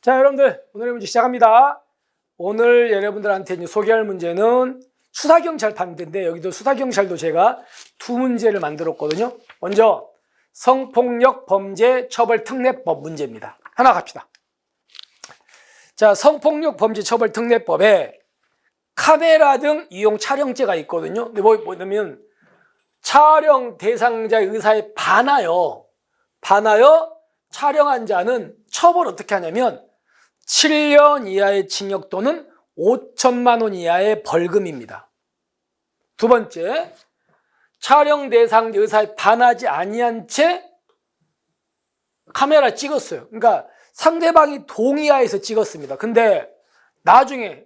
자, 여러분들 오늘의 문제 시작합니다. 오늘 여러분들한테 이제 소개할 문제는 수사경찰 문제인데, 여기도 수사경찰도 제가 두 문제를 만들었거든요. 먼저 성폭력 범죄 처벌 특례법 문제입니다. 하나 갑시다. 자, 성폭력 범죄 처벌 특례법에 카메라 등 이용 촬영죄가 있거든요. 근데 뭐냐면 촬영 대상자의 의사에 반하여 촬영한 자는 처벌 어떻게 하냐면 7년 이하의 징역 또는 5천만 원 이하의 벌금입니다. 두 번째, 촬영 대상 의사에 반하지 아니한 채 카메라 찍었어요. 그러니까 상대방이 동의하에서 찍었습니다. 근데 나중에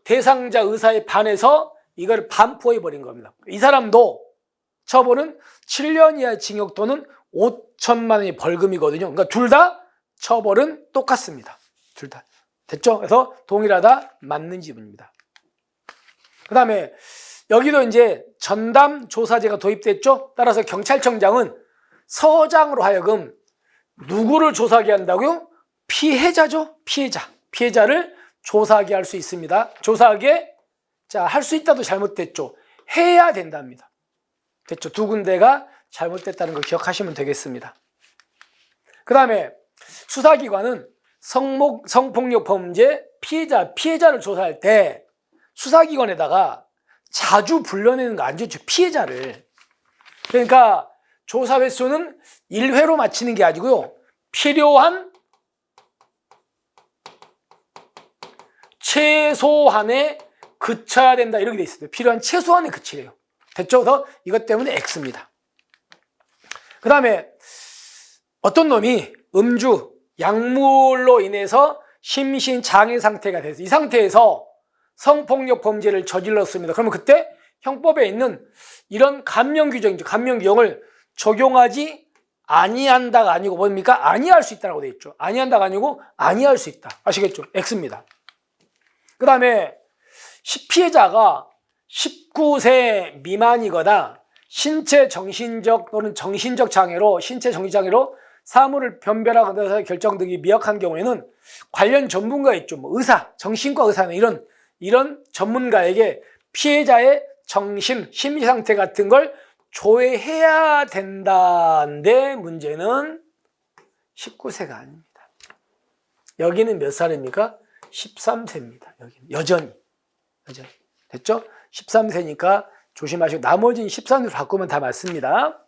대상자 의사에 반해서 이걸 반포해 버린 겁니다. 이 사람도 처벌은 7년 이하의 징역 또는 5천만 원의 벌금이거든요. 그러니까 둘 다 처벌은 똑같습니다. 둘 다. 됐죠? 그래서 동일하다, 맞는 지문입니다. 그 다음에 여기도 이제 전담 조사제가 도입됐죠? 따라서 경찰청장은 서장으로 하여금 누구를 조사하게 한다고요? 피해자죠? 피해자를 조사하게 할 수 있습니다. 조사하게, 자, 할 수 있다도 잘못됐죠? 해야 된답니다. 됐죠? 두 군데가 잘못됐다는 걸 기억하시면 되겠습니다. 그 다음에 수사기관은 성폭력 범죄 피해자를 조사할 때 수사기관에다가 자주 불러내는 거 안 좋죠. 피해자를. 그러니까 조사 횟수는 1회로 맞추는 게 아니고요. 필요한 최소한에 그쳐야 된다, 이렇게 돼 있습니다. 필요한 최소한에 그치래요. 됐죠? 그래서 이것 때문에 X입니다. 그 다음에 어떤 놈이 음주, 약물로 인해서 심신 장애 상태가 돼서 이 상태에서 성폭력 범죄를 저질렀습니다. 그러면 그때 형법에 있는 이런 감형 규정을 적용하지 아니한다가 아니고 뭡니까? 아니할 수 있다라고 되어 있죠. 아니한다가 아니고 아니할 수 있다. 아시겠죠? X입니다. 그 다음에 피해자가 19세 미만이거나 신체 정신적 또는 정신적 장애로 사물을 변별하거나 결정되기 미약한 경우에는 관련 전문가 있죠. 뭐 의사, 정신과 의사는 이런 전문가에게 피해자의 심리 상태 같은 걸 조회해야 된다는데 문제는 19세가 아닙니다. 여기는 몇 살입니까? 13세입니다. 여기는 여전히. 됐죠? 13세니까 조심하시고 나머지는 13세로 바꾸면 다 맞습니다.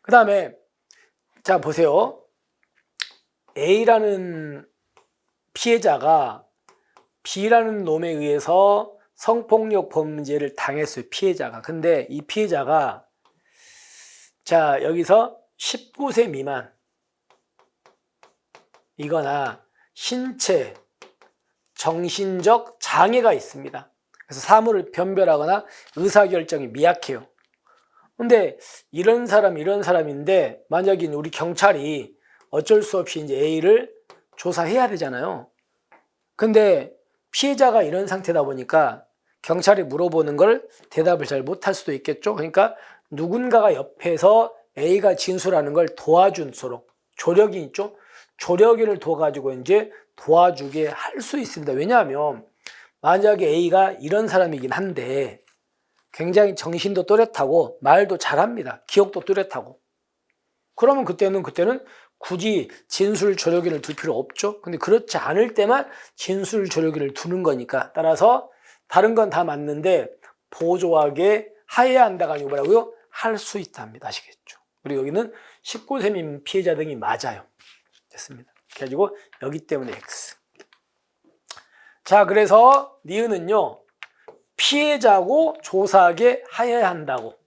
그 다음에 자, 보세요. A라는 피해자가 B라는 놈에 의해서 성폭력 범죄를 당했어요. 피해자가. 근데 이 피해자가 자, 여기서 19세 미만 이거나 신체 정신적 장애가 있습니다. 그래서 사물을 변별하거나 의사결정이 미약해요. 근데 이런 사람인데 만약에 우리 경찰이 어쩔 수 없이 이제 A를 조사해야 되잖아요. 근데 피해자가 이런 상태다 보니까 경찰이 물어보는 걸 대답을 잘 못할 수도 있겠죠. 그러니까 누군가가 옆에서 A가 진술하는 걸 도와준소록 조력이 있죠. 조력인을 둬가지고 이제 도와주게 할 수 있습니다. 왜냐하면 만약에 A가 이런 사람이긴 한데 굉장히 정신도 또렷하고 말도 잘합니다. 기억도 뚜렷하고. 그러면 그때는 굳이 진술 조력인을 둘 필요 없죠. 근데 그렇지 않을 때만 진술 조력인을 두는 거니까 따라서 다른 건 다 맞는데 보조하게 하여야 한다가 아니고 뭐라고요? 할 수 있답니다. 아시겠죠? 그리고 여기는 19세 미만 피해자 등이 맞아요. 됐습니다. 그래가지고 여기 때문에 X. 자, 그래서 니은은요. 피해자고 조사하게 하여야 한다고.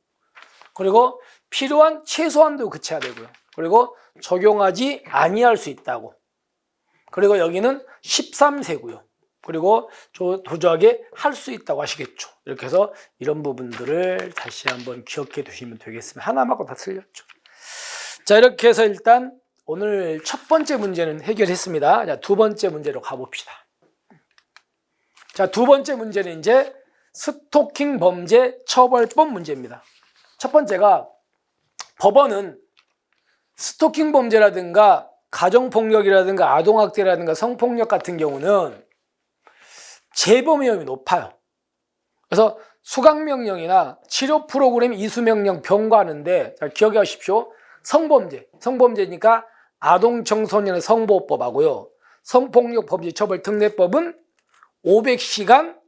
그리고 필요한 최소한도 그쳐야 되고요. 그리고 적용하지 아니할 수 있다고. 그리고 여기는 13세고요. 그리고 도저하게 할 수 있다고 하시겠죠. 이렇게 해서 이런 부분들을 다시 한번 기억해 두시면 되겠습니다. 하나 맞고 다 틀렸죠. 자, 이렇게 해서 일단 오늘 첫 번째 문제는 해결했습니다. 자, 두 번째 문제로 가봅시다. 자, 두 번째 문제는 이제 스토킹 범죄 처벌법 문제입니다. 첫 번째가 법원은 스토킹 범죄라든가 가정폭력이라든가 아동학대라든가 성폭력 같은 경우는 재범 위험이 높아요. 그래서 수강명령이나 치료 프로그램 이수명령 병과하는데 자, 기억하십시오. 성범죄니까 아동청소년의 성보호법하고요. 성폭력범죄처벌특례법은 500시간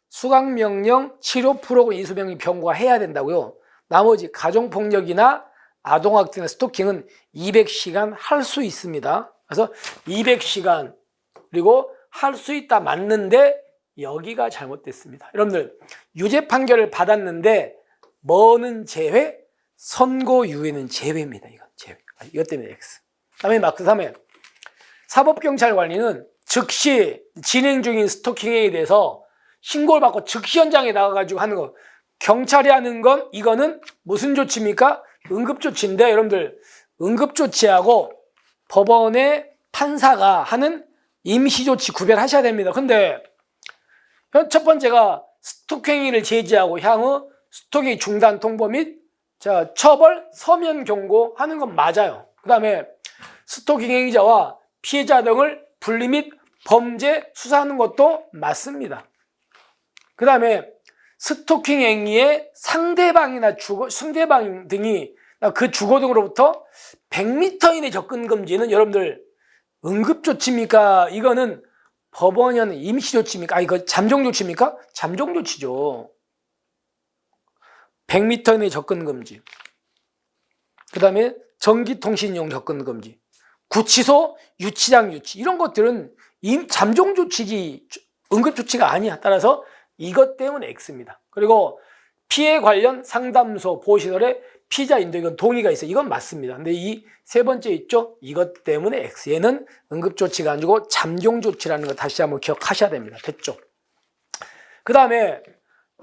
수강명령, 치료 프로그램 이수명령 병과해야 된다고요. 나머지 가정폭력이나 아동학대나 스토킹은 200시간 할 수 있습니다. 그래서 200시간 그리고 할 수 있다 맞는데 여기가 잘못됐습니다. 여러분들 유죄 판결을 받았는데 뭐는 제외? 선고유예는 제외입니다. 이건 제외. 이것 때문에 X. 다음에 마크 3에 사법경찰관리는 즉시 진행 중인 스토킹에 대해서 신고를 받고 즉시 현장에 나가가지고 하는 거. 경찰이 하는 건 이거는 무슨 조치입니까? 응급조치인데 여러분들 응급조치하고 법원의 판사가 하는 임시조치 구별하셔야 됩니다. 근데 첫 번째가 스토킹행위를 제지하고 향후 스토킹 중단 통보 및 처벌 서면 경고하는 건 맞아요. 그 다음에 스토킹 행위자와 피해자 등을 분리 및 범죄 수사하는 것도 맞습니다. 그 다음에 스토킹 행위의 상대방 등이 그 주거 등으로부터 100m 이내 접근 금지는 여러분들 응급조치입니까? 이거는 법원이 하는 임시조치입니까? 이거 잠정조치입니까? 잠정조치죠. 100m 이내 접근 금지. 그 다음에 전기통신용 접근 금지. 구치소, 유치장 유치. 이런 것들은 잠정조치지 응급조치가 아니야. 따라서 이것 때문에 X입니다. 그리고 피해 관련 상담소, 보호시설에 피자 인도 이건 동의가 있어요. 이건 맞습니다. 근데 이 세 번째 있죠? 이것 때문에 X. 얘는 응급조치가 아니고 잠정조치라는 거 다시 한번 기억하셔야 됩니다. 됐죠? 그 다음에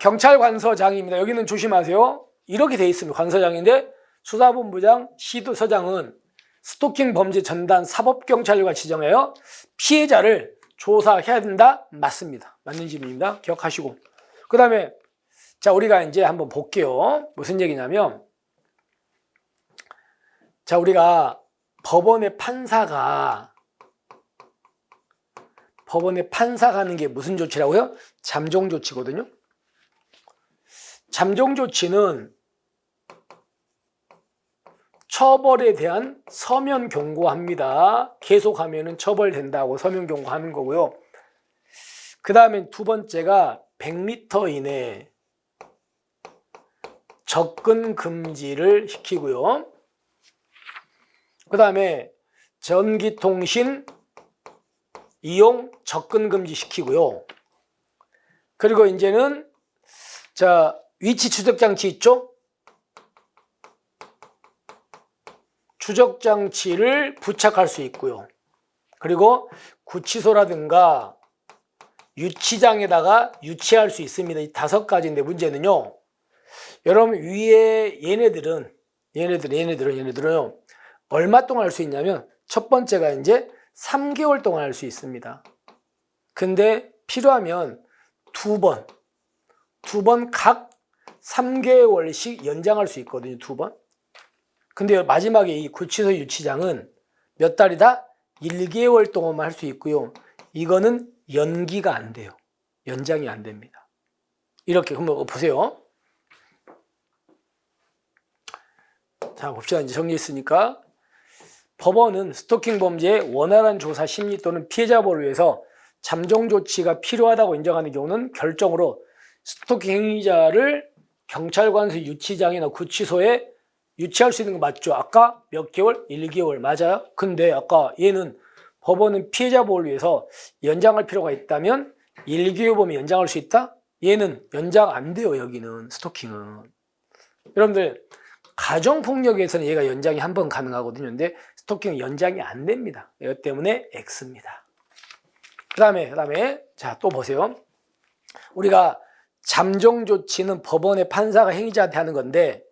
경찰관서장입니다. 여기는 조심하세요. 이렇게 돼 있습니다. 관서장인데 수사본부장, 시도서장은 스토킹 범죄 전담 사법경찰관 지정하여 피해자를 조사해야 된다? 맞습니다. 맞는 질문입니다. 기억하시고. 그 다음에 자 우리가 이제 한번 볼게요. 무슨 얘기냐면 자 우리가 법원의 판사가 하는 게 무슨 조치라고요? 잠정조치거든요. 잠정조치는 처벌에 대한 서면 경고합니다. 계속하면은 처벌된다고 서면 경고하는 거고요. 그 다음에 두 번째가 100m 이내 접근 금지를 시키고요. 그 다음에 전기통신 이용 접근 금지 시키고요. 그리고 이제는 자 위치 추적 장치 있죠? 추적 장치를 부착할 수 있고요. 그리고 구치소라든가 유치장에다가 유치할 수 있습니다. 이 5가지인데 문제는요. 여러분 위에 얘네들은요. 얼마 동안 할 수 있냐면 첫 번째가 이제 3개월 동안 할 수 있습니다. 근데 필요하면 두 번 각 3개월씩 연장할 수 있거든요. 2번. 근데 마지막에 이 구치소 유치장은 몇 달이다? 1개월 동안만 할 수 있고요. 이거는 연기가 안 돼요. 연장이 안 됩니다. 이렇게 한번 보세요. 자 봅시다. 이제 정리했으니까 법원은 스토킹 범죄의 원활한 조사 심리 또는 피해자 보호를 위해서 잠정 조치가 필요하다고 인정하는 경우는 결정으로 스토킹 행위자를 경찰관서 유치장이나 구치소에 유치할 수 있는 거 맞죠? 아까 몇 개월? 1개월 맞아요? 근데 아까 얘는 법원은 피해자 보호를 위해서 연장할 필요가 있다면 1개월 보면 연장할 수 있다? 얘는 연장 안 돼요. 여기는 스토킹은. 여러분들 가정폭력에서는 얘가 연장이 한 번 가능하거든요. 근데 스토킹은 연장이 안 됩니다. 이것 때문에 X입니다. 그 다음에 자 또 보세요. 우리가 잠정 조치는 법원의 판사가 행위자한테 하는 건데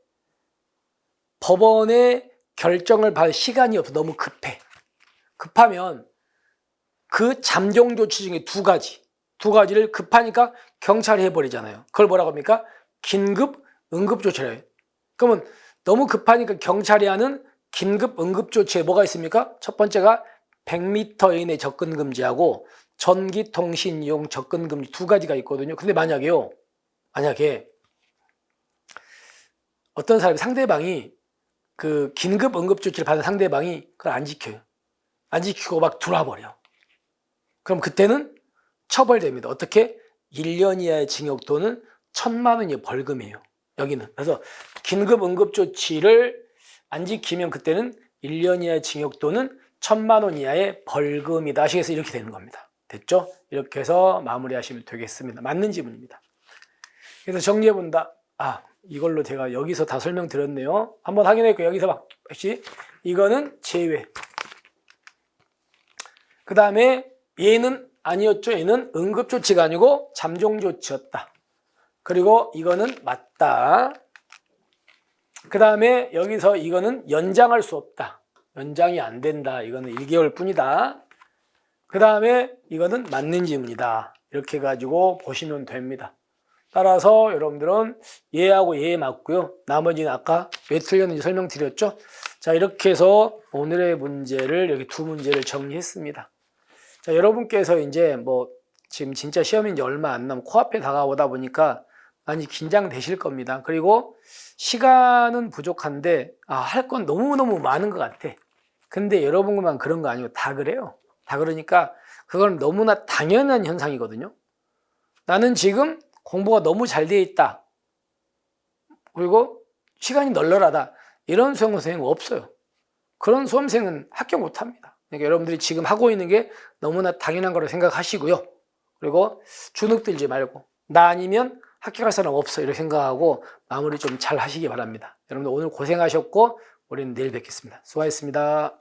법원의 결정을 받을 시간이 없어. 너무 급하면 그 잠정 조치 중에 두 가지를 급하니까 경찰이 해버리잖아요. 그걸 뭐라고 합니까? 긴급 응급 조치래요. 그러면 너무 급하니까 경찰이 하는 긴급 응급조치에 뭐가 있습니까? 첫 번째가 100m 이내 접근 금지하고 전기통신 이용 접근 금지 두 가지가 있거든요. 근데 만약에 어떤 사람이 상대방이 그 긴급 응급조치를 받은 상대방이 그걸 안 지켜요. 안 지키고 막 들어와버려. 그럼 그때는 처벌됩니다. 어떻게? 1년 이하의 징역 또는 1,000만 원 이하의 벌금이에요. 여기는. 그래서 긴급 응급조치를 안 지키면 그때는 1년 이하의 징역 또는 1,000만 원 이하의 벌금이다. 아시겠어요? 이렇게 되는 겁니다. 됐죠? 이렇게 해서 마무리하시면 되겠습니다. 맞는 지문입니다. 그래서 정리해본다. 이걸로 제가 여기서 다 설명드렸네요. 한번 확인했고 여기서 역시 이거는 제외. 그 다음에 얘는 아니었죠. 얘는 응급조치가 아니고 잠정조치였다. 그리고 이거는 맞다. 그 다음에 여기서 이거는 연장할 수 없다. 연장이 안 된다. 이거는 1개월 뿐이다. 그 다음에 이거는 맞는 지문이다. 이렇게 가지고 보시면 됩니다. 따라서 여러분들은 얘하고 얘 맞고요. 나머지는 아까 왜 틀렸는지 설명드렸죠. 자, 이렇게 해서 오늘의 문제를 여기 두 문제를 정리했습니다. 자, 여러분께서 이제 지금 진짜 시험이 이제 얼마 안 남고 코앞에 다가오다 보니까 많이 긴장되실 겁니다. 그리고 시간은 부족한데 할 건 너무너무 많은 것 같아. 근데 여러분만 그런 거 아니고 다 그래요. 다 그러니까 그건 너무나 당연한 현상이거든요. 나는 지금 공부가 너무 잘 돼 있다. 그리고 시간이 널널하다. 이런 수험생은 없어요. 그런 수험생은 합격 못합니다. 그러니까 여러분들이 지금 하고 있는 게 너무나 당연한 거라고 생각하시고요. 그리고 주눅 들지 말고 나 아니면 합격할 사람 없어 이렇게 생각하고 마무리 좀 잘 하시기 바랍니다. 여러분들 오늘 고생하셨고 우리는 내일 뵙겠습니다. 수고하셨습니다.